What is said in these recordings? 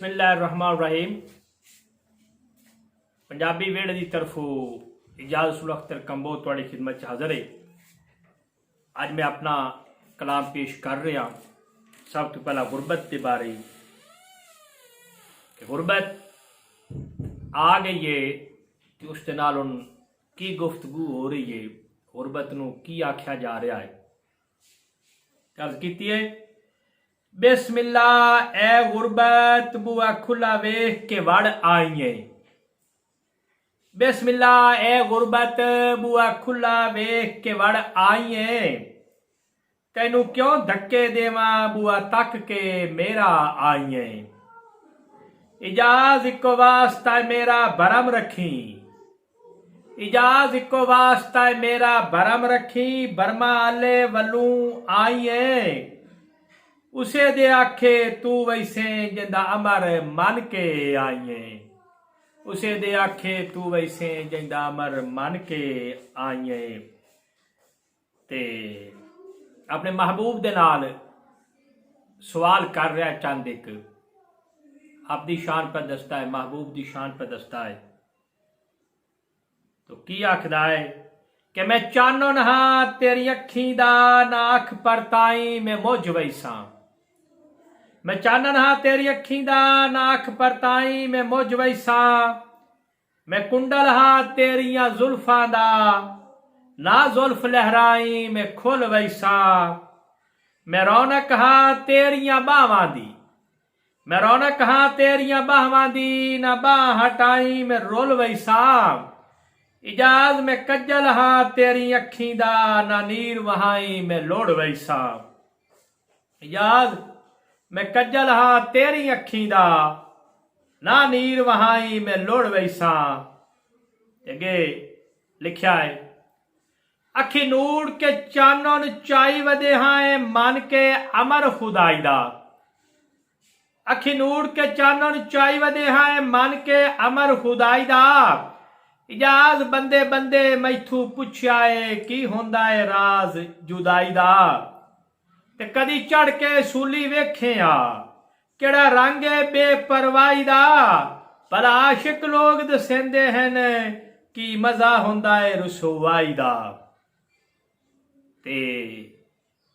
बिस्मिल्लाहिर्रहमानिर्रहीम। पंजाबी वेड़े की तरफों इजाज़त सुल अख्तर कंबो तुहाडी खिदमत च हाज़र है। अज मैं अपना कलाम पेश कर रहा। सब तो पहला गुरबत के बारे कि गुरबत आ गई है तो उसके नाल हुण की गुफ्तगू हो रही है, गुरबत नूं की आख्या जा रहा है। अर्ज कीती है बिस्मिल्ला ए गुरबत बुआ खुला वेख के वड़ आई है। बिस्मिल्ला ए गुरबत बुआ खुला वेख के वड़ आई है। तेनू क्यों धक्के देवा बुआ तक के मेरा आई है। इजाज इको वास्ता मेरा भरम रखी, इजाज इको वास्ता मेरा भरम रखी। बर्मा आले वलू आई है। उसे दे आखे तू वैसे जिंदा अमर मन के आई है। उसे दे आखे तू वैसे जिंदा अमर मन के आई है। ते अपने महबूब दे नाल सवाल कर रहा है। चंद एक अपनी शान पर दसता है, महबूब की शान पर दसता है। तो की आखदा है कि मैं चानन हाँ तेरी अखी दा ना अख परताई मैं मुझ वैसा। मैं चानन हाँ तेरी अखी दा ना अख परताई मैं मुझ वैसा। मैं कुंडल हाँ तेरिया जुल्फां दा ना जुल्फ लहराई मैं खुल वैसा। मैं रौनक हाँ तेरिया बावां दी, मैं रौनक हाँ तेरिया बाहवां दी ना बाह हटाई मैं रोल वैसा। इजाज में कज्जल हाँ तेरी अखी दा ना नीर वहाई मैं लोड़ वैसा। इजाज मैं कज्जल हाँ तेरी अखी दा ना नीर वहाई मैं लोड़ वैसा। अगे लिखा है अखी नूर के चानन चाई वदे हाँ मन के अमर खुदाई दा। अखी नूर के चानन चाई वदे हाँ मन के अमर खुदाई दा। इजाज बंदे बंदे मैथू पुछया है की होंदा है राज जुदाई दा। ते कदी चढ़ के सूली वेखे आ केड़ा रंग है बेपरवाही दा। पर आशिक लोग दसेंदे हन की मजा होंदा है रसवाई दा। ते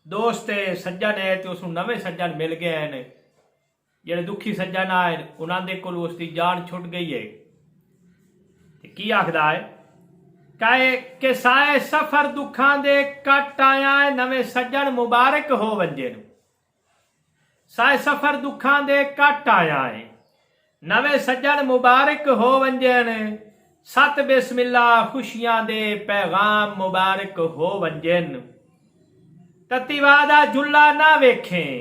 दोस्त सज्जन है तो उसनूं नवे सज्जन मिल गए हैं। जेड़े दुखी सज्जन आए उन्होंने कोल उसकी जान छुट गई है। की आखदा है कहे कि साए सफर दुखां दे कट आया है नवे सज्जन मुबारक हो वंजे। साए सफर दुखां दे कट आया है नवे सज्जन मुबारक हो वंजन। सत बिस्मिल्ला खुशियां दे पैगाम मुबारक हो वंजन। ततीवादा जुल्ला ना वेखें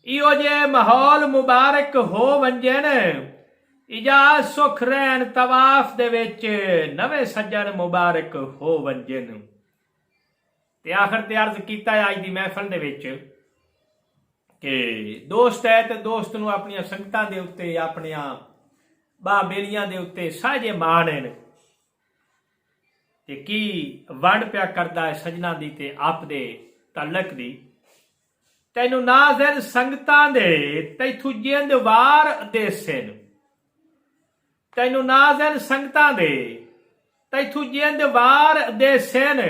इो जे माहौल मुबारक हो वंजन। इजाज सुख रहन तवाफ दे विच नवे सज्जन मुबारक हो वंजन। ते आखिर ते अर्ज कीता अज दी महफिल दे विच कि दोस्त है तो दोस्त नूं अपनियां संगतां दे उत्ते अपनियां बाह बेलियां दे उत्ते साझे मान हैं। ते की वंड पिया करदा है सजना दी ते आप दे तलक दी। तैनू नाज़िर संगतां दे तैथू जिंद वार देसन। तैनू नाज़िर संगतां दे तैथू जिंद वार देसन।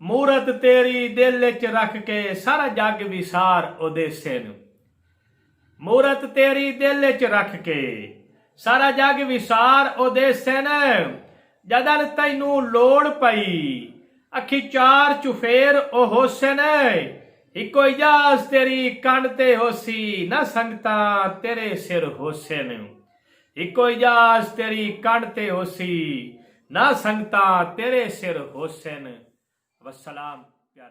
मूरत तेरी दिल च रख के सारा जग विसार उदेसन। मूरत तेरी दिल च रख के सारा जग विसार उदेसन। जदन तैनू लोड़ पई अखी चार चुफेर ओ होसन। इको इजाज तेरी कंड ते होसी न संगता तेरे सिर होसन। इको इजाज तेरी कंड ते होसी न संगता तेरे सिर होसन। वस्सलाम प्यार।